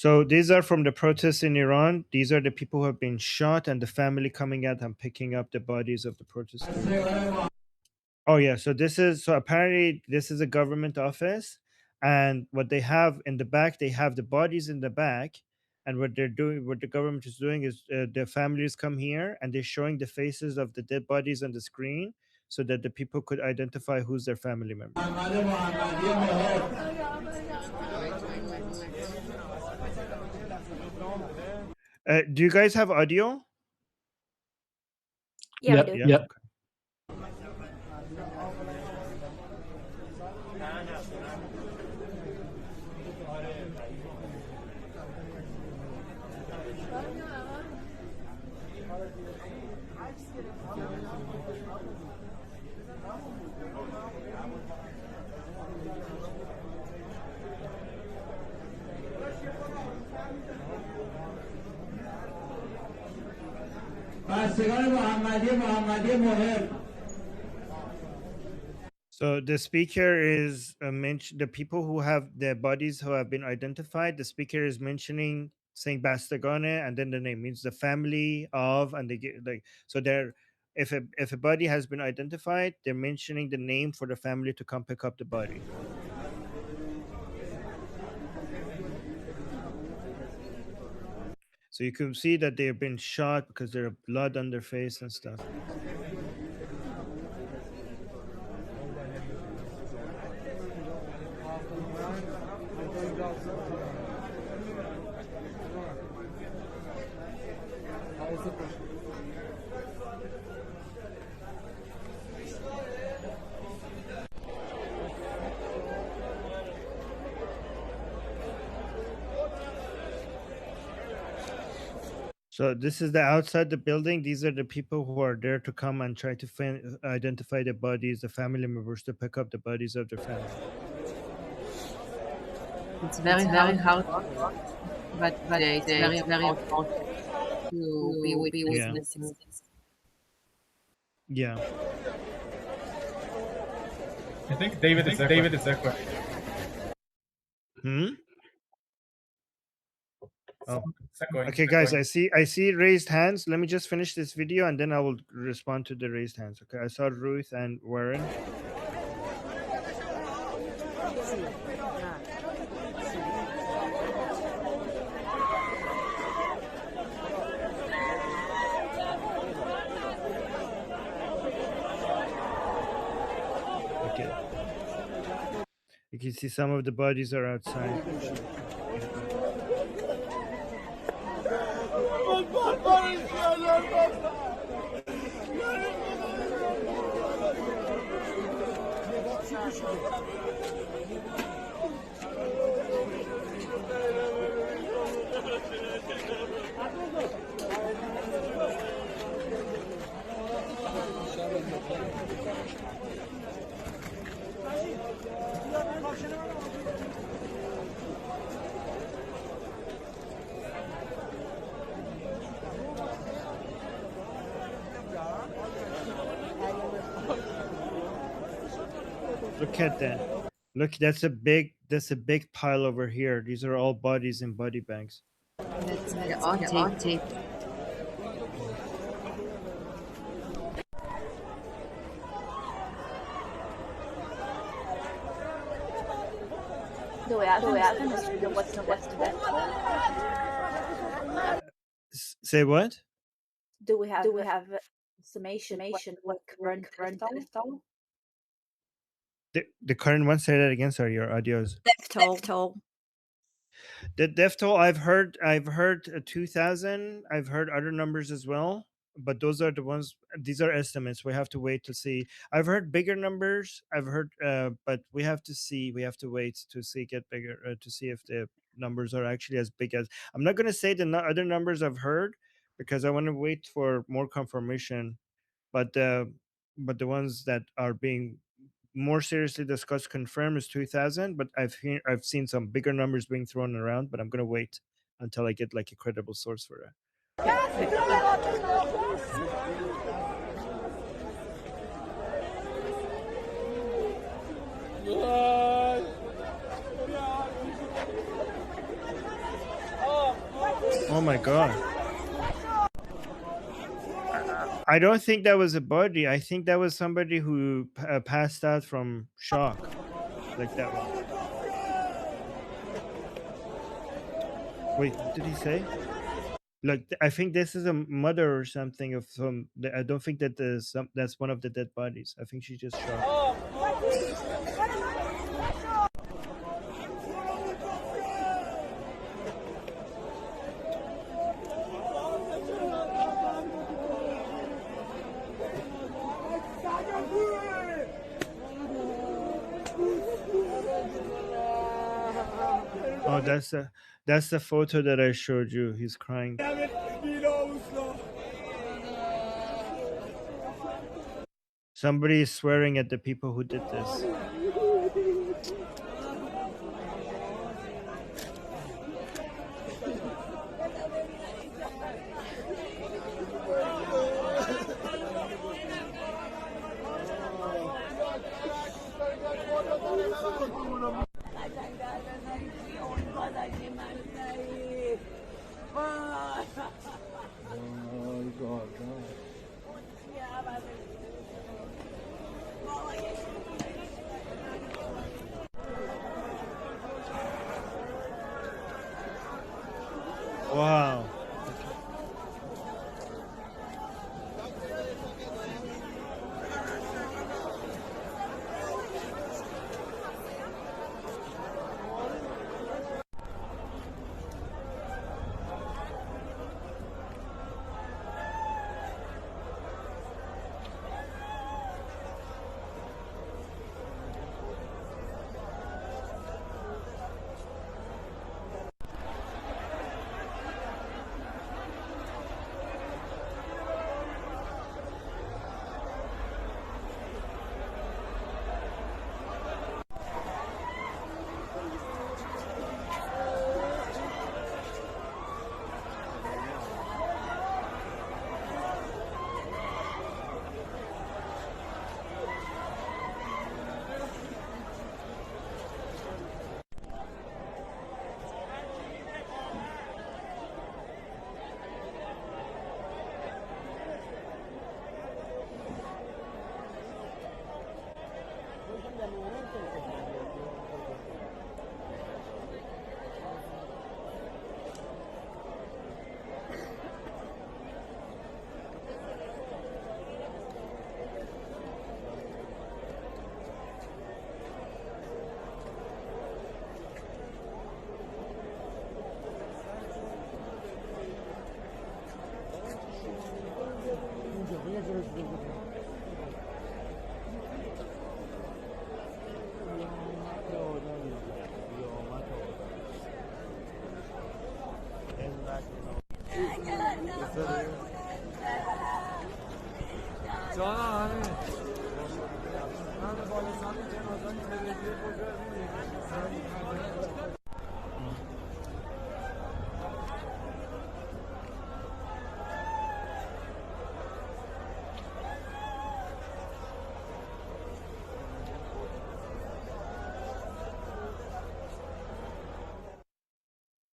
So these are from the protests in Iran. These are the people who have been shot and the family coming out and picking up the bodies of the protesters. Oh yeah, so apparently this is a government office, and what they have in the back, they have the bodies in the back, and what the government is doing is the families come here and they're showing the faces of the dead bodies on the screen so that the people could identify who's their family member. Do you guys have audio? Yeah, we do. Yeah. Okay. So the speaker is the people who have their bodies who have been identified. The speaker is mentioning saying Bastagane, and then the name means the family of, and they get like so. They're if a body has been identified, they're mentioning the name for the family to come pick up the body. So you can see that they've been shot because there are blood on their face and stuff. So this is the outside the building. These are the people who are there to come and try to identify the bodies, the family members, to pick up the bodies of their family. It's very hard, but it's very important to be witnessing this. Yeah. I think David is there. Oh. Okay, guys, I see raised hands. Let me just finish this video and then I will respond to the raised hands. Okay, I saw Ruth and Warren. Okay. You can see some of the bodies are outside. Look at that. Look, that's a big pile over here. These are all bodies in body bags. That's the tape. Do we have what's the best? Say what? Do we have summation what current toll? The current one, say that again. Sorry, your audio is Death toll. The death toll. I've heard 2,000. I've heard other numbers as well, but those are the ones. These are estimates. We have to wait to see. I've heard bigger numbers. I've heard, but we have to see. We have to wait to see get bigger to see if the numbers are actually as big as. I'm not going to say the other numbers I've heard because I want to wait for more confirmation. But the ones that are being more seriously discussed confirmed is 2,000, but I've seen some bigger numbers being thrown around, but I'm gonna wait until I get like a credible source for that. Oh my god. I don't think that was a body. I think that was somebody who passed out from shock. Like that one. Wait, what did he say? Like I think this is a mother or something of some. I don't think that there's some. That's one of the dead bodies. I think she just shot. Oh, that's the photo that I showed you. He's crying. Somebody is swearing at the people who did this. Wow.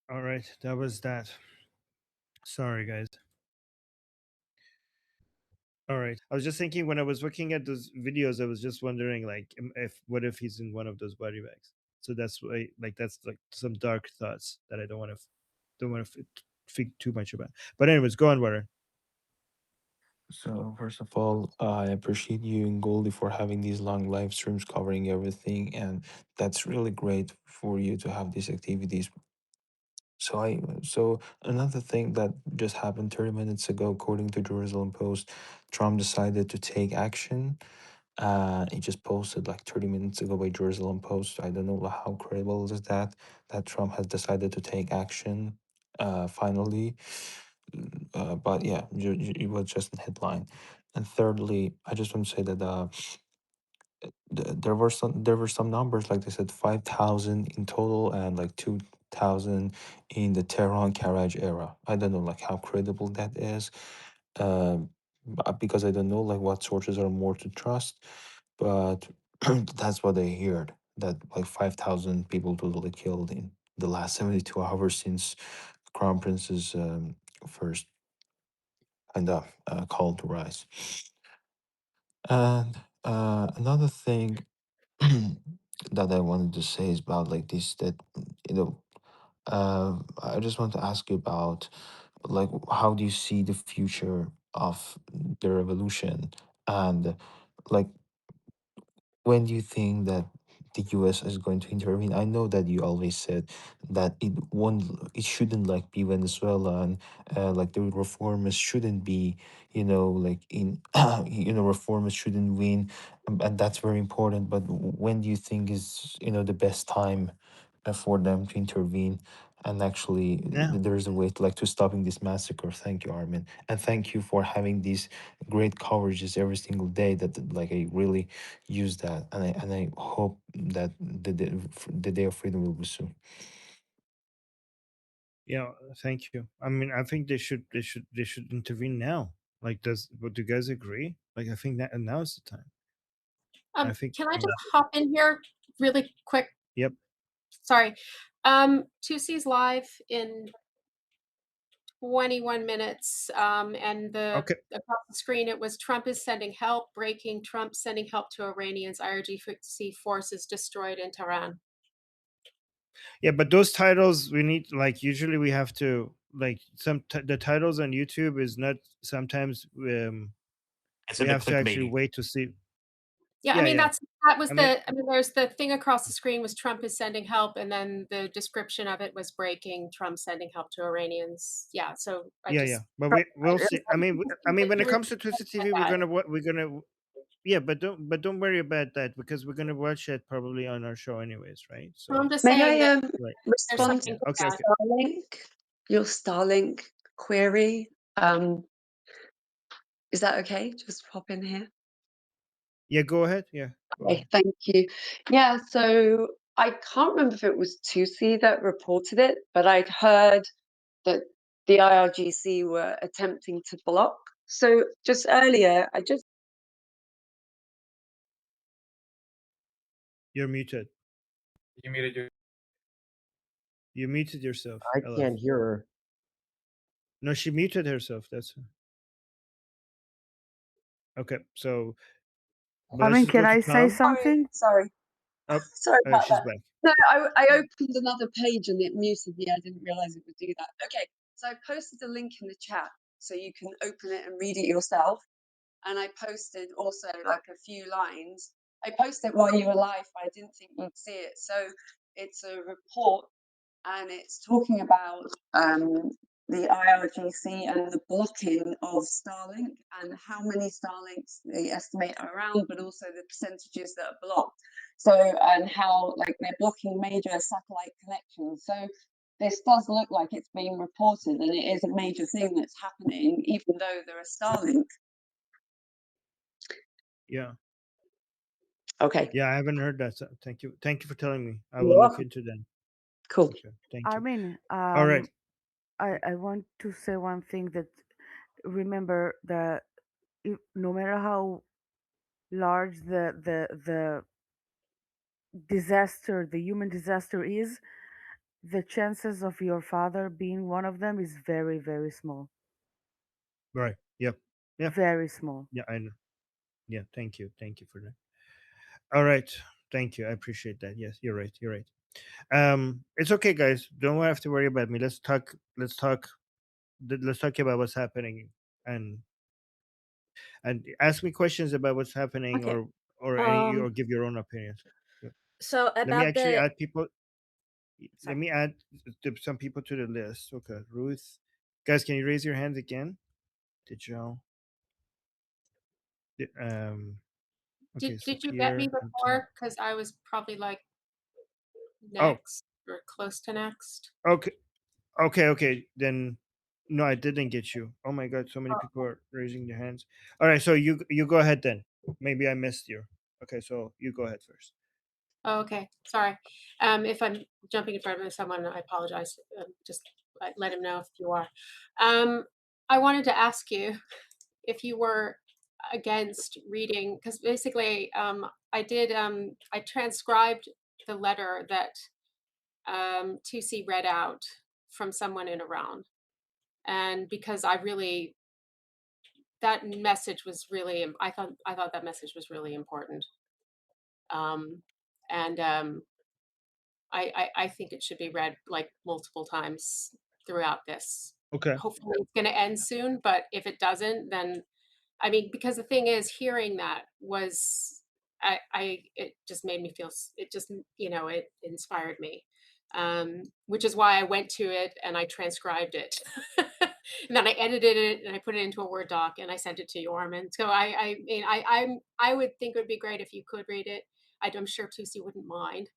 All right, that was that. Sorry, guys. All right. I was just thinking when I was looking at those videos, I was just wondering, like, if what if he's in one of those body bags? So that's why, like, that's like some dark thoughts that I don't want to think too much about. But anyways, go on, Warren. So first of all, I appreciate you and Goldie for having these long live streams covering everything, and that's really great for you to have these activities. So another thing that just happened 30 minutes ago, according to Jerusalem Post, Trump decided to take action. He just posted like 30 minutes ago by Jerusalem Post. I don't know how credible is that Trump has decided to take action. Finally, but yeah, it was just a headline. And thirdly, I just want to say that there were some numbers like they said 5,000 in total and like 2,000 in the Tehran Karaj era. I don't know like how credible that is, because I don't know like what sources are more to trust, but that's what I heard, that like 5,000 people totally killed in the last 72 hours since Crown Prince's first kind of call to rise. And another thing that I wanted to say is about like this that you know I just want to ask you about like how do you see the future of the revolution and like when do you think that the US is going to intervene? I know that you always said that it shouldn't like be Venezuela and like the reformers shouldn't be, like in, reformers shouldn't win, and that's very important. But when do you think is, the best time for them to intervene? And actually, Now. there is a way to like to stopping this massacre. Thank you, Armin, and thank you for having these great coverages every single day. That like I really use that, and I hope that the day of freedom will be soon. Yeah, thank you. I mean, I think they should intervene now. Like, but do you guys agree? Like, I think that now is the time. I think. Can I just hop in here really quick? Yep. Sorry. 2C's live in 21 minutes. And Okay. across the screen, it was Trump is sending help, breaking Trump sending help to Iranians, IRGC forces destroyed in Tehran. Yeah, but those titles we need, like, usually we have to like the titles on YouTube is not sometimes It's we a bit have to actually clickbaity. wait to see. Yeah, Yeah, I mean, yeah. that was I mean, there's the thing across the screen was Trump is sending help, and then the description of it was breaking Trump sending help to Iranians. Yeah, so I yeah, just yeah. But we'll see. I mean, when it comes to Twisted TV, that. we're gonna yeah, but don't worry about that because we're gonna watch it probably on our show anyways, right? So I'm So just May saying that I right. there's respond to something to Okay, that. okay. your Starlink query? Is that okay? Just pop in here. Yeah, go ahead. Yeah, go Okay, ahead. thank you. Yeah, so I can't remember if it was Tusi that reported it, but I'd heard that the IRGC were attempting to block. So just earlier, You're muted. You muted your. You muted yourself. I LF. can't hear her. No, she muted herself. That's okay. So, but let's Armin, just go can to I say Tom. something? sorry. Oh, Sorry about she's that. back. No, I opened another page and it muted me. I didn't realize it would do that. Okay, so I posted a link in the chat so you can open it and read it yourself. And I posted also like a few lines. I posted it while you were live, but I didn't think you'd see it. So it's a report and it's talking about the IRGC and the blocking of Starlink and how many Starlinks they estimate are around, but also the percentages that are blocked. So, and how like they're blocking major satellite connections. So this does look like it's being reported and it is a major thing that's happening, even though there are Starlink. Yeah. Okay. Yeah, I haven't heard that. So thank you. Thank you for telling me. I You're will look welcome. into that. Cool. Okay. Thank you. Armin, All right. I want to say one thing that remember that no matter how large the disaster, the human disaster is, the chances of your father being one of them is very, very small. Right. Yep. Yeah. Very small. Yeah, I know. Yeah. Thank you. Thank you for that. All right. Thank you. I appreciate that. Yes, you're right. You're right. It's okay, guys. Don't have to worry about me. Let's talk. Let's talk about what's happening and ask me questions about what's happening Okay. or give your own opinions. Yep. So Let me about actually the add people. Let sorry. me add some people to the list. Okay, Ruth. Guys, can you raise your hands again? Did y'all? Okay, so Did you get me Pierre and Tom. before? Because I was probably like Oh, next or close to next. okay. Then no, I didn't get you. Oh my god, so many people are raising their hands. All right, so you go ahead then. Maybe I missed you. Okay, so you go ahead first. Oh, okay, sorry. If I'm jumping in front of someone, I apologize. Just let him know if you are. I wanted to ask you if you were against reading, because basically I transcribed the letter that 2C read out from someone in Iran. And because I really, that message was really, I thought that message was really important. And I think it should be read like multiple times throughout this. Okay. Hopefully it's going to end soon, but if it doesn't, then I mean, because the thing is, hearing that was, it just made me feel, it just, it inspired me, which is why I went to it and I transcribed it. And then I edited it and I put it into a Word doc and I sent it to you, Armin. So I mean, I would think it would be great if you could read it. I'm sure Tusi wouldn't mind.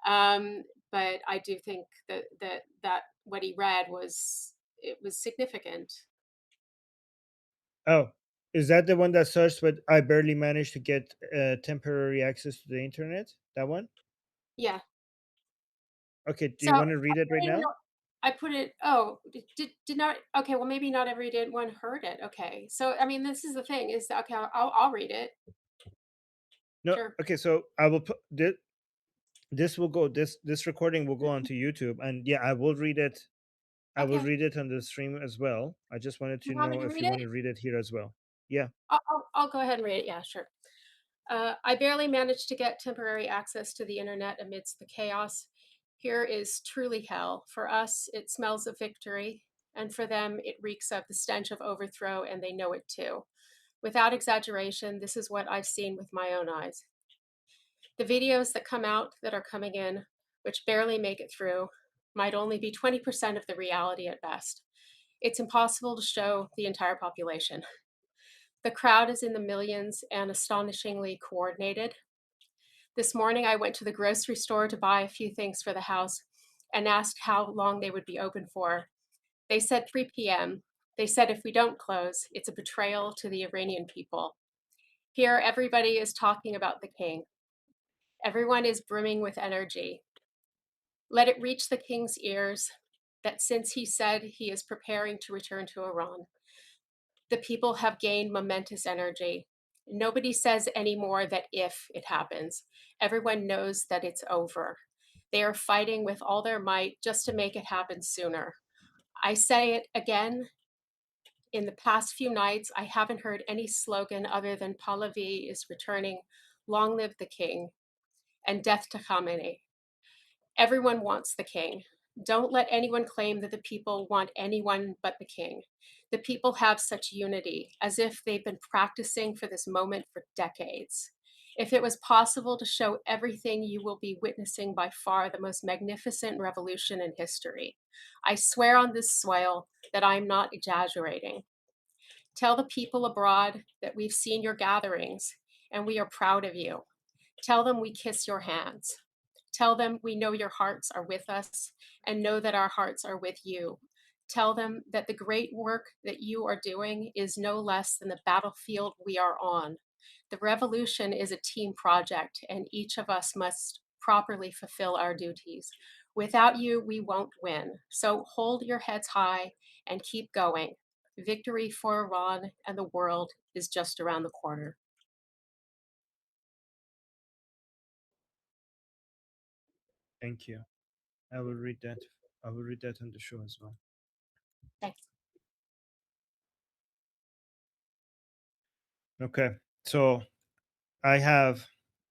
But I do think that what he read was, it was significant. Oh, is that the one that starts with "I barely managed to get temporary access to the internet"? That one? Yeah. Okay. Do So you want to read it right now? I put it. Oh, did not. Okay, well, maybe not everyone heard it. Okay, so I mean, this is the thing. Is okay. I'll read it. No. Sure. Okay. So I will put this will go this recording will go onto YouTube, and yeah, I will read it. I will Okay. read it on the stream as well. I just wanted to You want me know to if read you want it? to read it here as well. Yeah. I'll go ahead and read it. Yeah, sure. I barely managed to get temporary access to the internet amidst the chaos. Here is truly hell. For us, it smells of victory, and for them, it reeks of the stench of overthrow, and they know it too. Without exaggeration, this is what I've seen with my own eyes. The videos that come out that are coming in, which barely make it through, might only be 20% of the reality at best. It's impossible to show the entire population. The crowd is in the millions and astonishingly coordinated. This morning, I went to the grocery store to buy a few things for the house and asked how long they would be open for. They said 3 p.m. They said if we don't close, it's a betrayal to the Iranian people. Here, everybody is talking about the king. Everyone is brimming with energy. Let it reach the king's ears that since he said he is preparing to return to Iran, the people have gained momentous energy. Nobody says anymore that if it happens, everyone knows that it's over. They are fighting with all their might just to make it happen sooner. I say it again. In the past few nights, I haven't heard any slogan other than Pahlavi is returning, long live the king, and death to Khamenei. Everyone wants the king. Don't let anyone claim that the people want anyone but the king. The people have such unity, as if they've been practicing for this moment for decades. If it was possible to show everything, you will be witnessing by far the most magnificent revolution in history. I swear on this soil that I'm not exaggerating. Tell the people abroad that we've seen your gatherings and we are proud of you. Tell them we kiss your hands. Tell them we know your hearts are with us and know that our hearts are with you. Tell them that the great work that you are doing is no less than the battlefield we are on. The revolution is a team project, and each of us must properly fulfill our duties. Without you, we won't win. So hold your heads high and keep going. Victory for Iran and the world is just around the corner. Thank you. I will read that. I will read that on the show as well. Thanks. Okay. So I have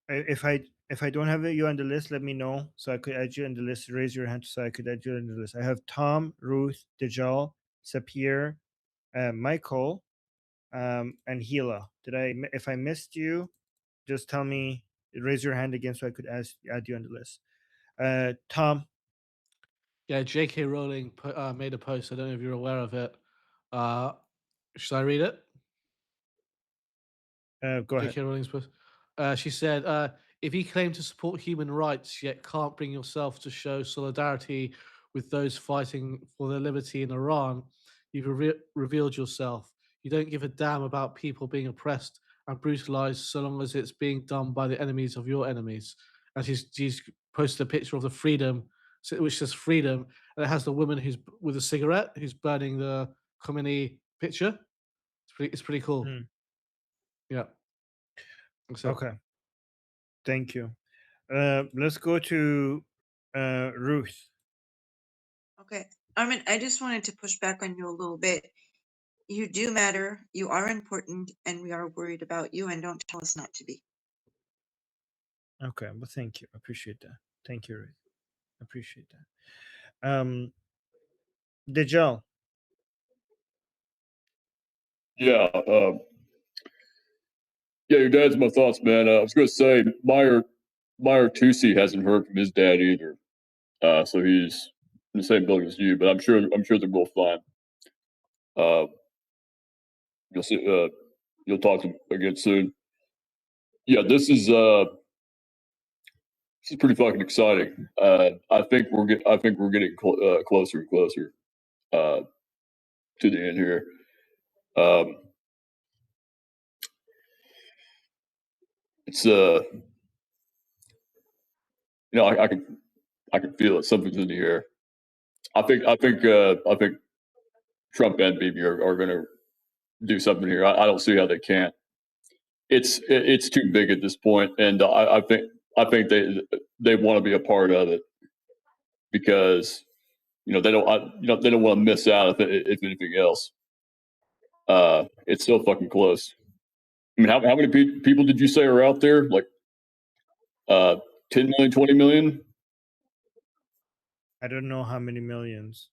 if I don't have you on the list, let me know so I could add you on the list. Raise your hand so I could add you on the list. I have Tom, Ruth, Dejal, Sapir, Michael, and Gila. If I missed you, just tell me. Raise your hand again so I could add you on the list. Tom. Yeah, J.K. Rowling made a post. I don't know if you're aware of it. Should I read it? Go ahead. J.K. Rowling's post. She said, if you claim to support human rights yet can't bring yourself to show solidarity with those fighting for their liberty in Iran, you've revealed yourself. You don't give a damn about people being oppressed and brutalized so long as it's being done by the enemies of your enemies. And she's posted a picture of the freedom, which says freedom, and it has the woman who's with a cigarette who's burning the Khomeini picture. It's pretty cool. Yeah. Okay. Thank you. Let's go to Ruth. Okay. Armin, I just wanted to push back on you a little bit. You do matter, you are important, and we are worried about you, and don't tell us not to be. Okay, well, thank you. I appreciate that. Thank you, Ruth. I appreciate that. Dejal. Yeah, yeah, your dad's my thoughts, man. I was going to say, Meyer Tusi hasn't heard from his dad either, so he's in the same building as you. But I'm sure they're both fine. You'll see. You'll talk to him again soon. Yeah, this is pretty fucking exciting. I think we're getting closer and closer to the end here. It's you know, I can feel it. Something's in the air. I think Trump and Bibi are going to do something here. I don't see how they can't. It's too big at this point, and I think they want to be a part of it because they don't want to miss out if anything else. It's so fucking close. I mean, how many people did you say are out there? Like 10 million, 20 million? I don't know how many millions.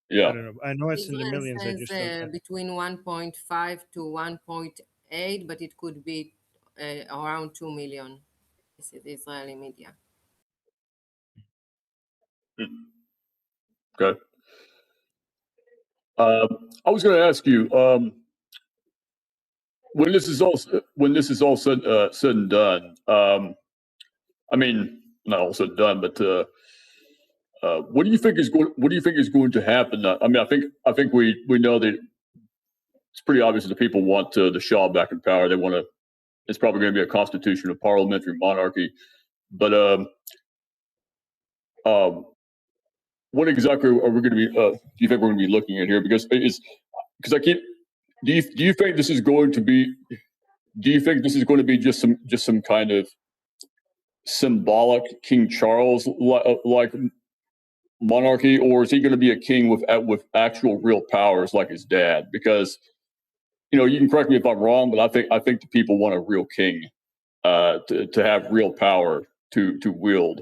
Yeah. I don't know. I know it's in the Israel millions. I just don't says know. between 1.5 to 1.8, but it could be around 2 million. This is Israeli media. Okay. I was going to ask you, when this is all said and done, I mean, not all said and done, but what do you think is going to happen? I mean, I think we know that it's pretty obvious that the people want the Shah back in power. They want to. It's probably going to be a constitutional parliamentary monarchy, but what exactly are we going to be? Do you think we're going to be looking at here? Because I keep. Do you think this is going to be? Do you think this is going to be just some kind of symbolic King Charles like monarchy, or is he going to be a king with actual real powers like his dad? Because you can correct me if I'm wrong, but I think the people want a real king to have real power to wield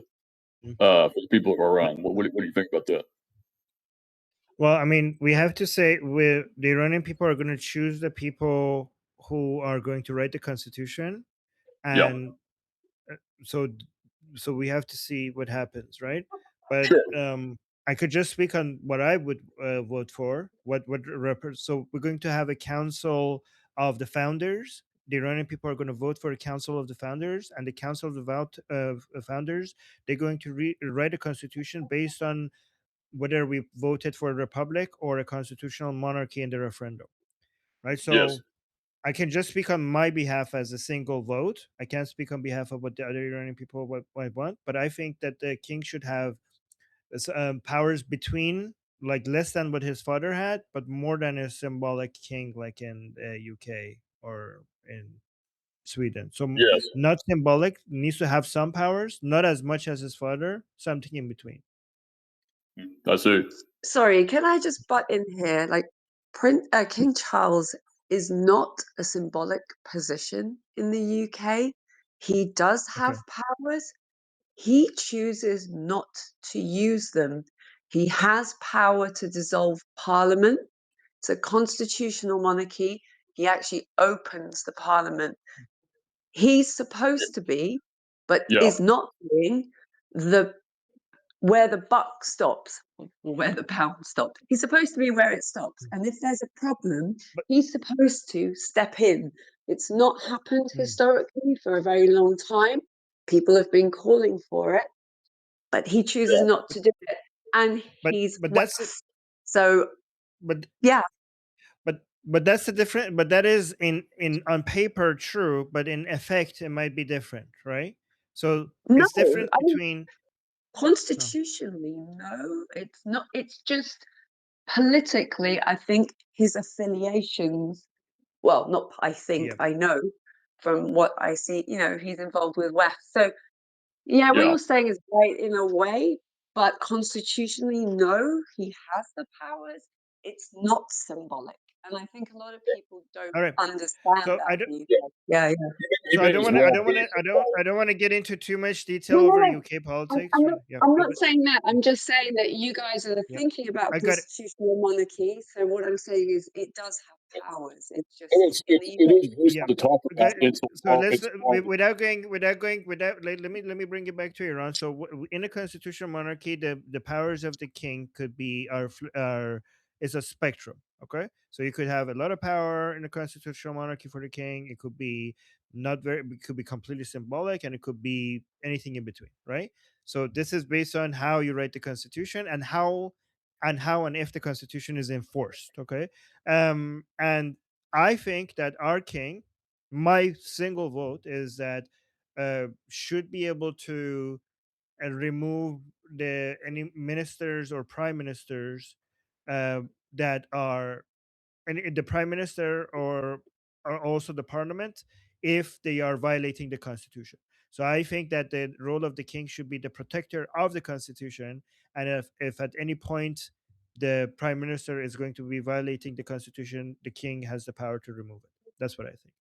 for the people who are around. What do you think about that? Well, I mean, we have to say the Iranian people are going to choose the people who are going to write the constitution, and so we have to see what happens, right? But sure. I could just speak on what I would vote for. So we're going to have a council of the founders. The Iranian people are going to vote for a council of the founders, and the council of the founders, they're going to write a constitution based on whether we voted for a republic or a constitutional monarchy in the referendum, right? So yes. I can just speak on my behalf as a single vote. I can't speak on behalf of what the other Iranian people might want, but I think that the king should have powers between, like, less than what his father had, but more than a symbolic king like in the UK or in Sweden. So yes. Not symbolic, needs to have some powers, not as much as his father, something in between. I see. Sorry, can I just butt in here? Like, King Charles is not a symbolic position in the UK. He does have powers. He chooses not to use them. He has power to dissolve parliament. It's a constitutional monarchy. He actually opens the parliament. He's supposed to be, but is not doing where the buck stops, or where the pound stops. He's supposed to be where it stops. And if there's a problem, he's supposed to step in. It's not happened historically for a very long time. People have been calling for it, but he chooses not to do it. And he's blessed. So, yeah. But that's the different. But that is in on paper true, but in effect it might be different, right? So it's different between. Constitutionally, no, it's not. It's just politically, I think his affiliations. Well, not I think, I know from what I see. He's involved with West. So, yeah, what you're saying is right in a way, but constitutionally, no, he has the powers. It's not symbolic, and I think a lot of people don't All right. understand So that. I don't. Yeah, yeah. So I Email don't is want to. I wrong. don't want to. I don't want to get into too much detail No, no, over no. UK politics. Yeah, I'm go not ahead. saying that. I'm just saying that you guys are Yeah, thinking about I got it. constitutional monarchy. So what I'm saying is, it does have powers. It's just And it illegal. is useful Yeah. to talk about. Okay. So let's It's wrong. let me bring it back to Iran. So in a constitutional monarchy, the powers of the king could be are is a spectrum. Okay, so you could have a lot of power in a constitutional monarchy for the king. It could be not very. It could be completely symbolic, and it could be anything in between. Right. So this is based on how you write the constitution and how and if the constitution is enforced. Okay. And I think that our king, my single vote is that should be able to remove the any ministers or prime ministers uh, that are and the prime minister or also the parliament if they are violating the constitution. So I think that the role of the king should be the protector of the constitution, and if at any point the prime minister is going to be violating the constitution, the king has the power to remove it. That's what I think.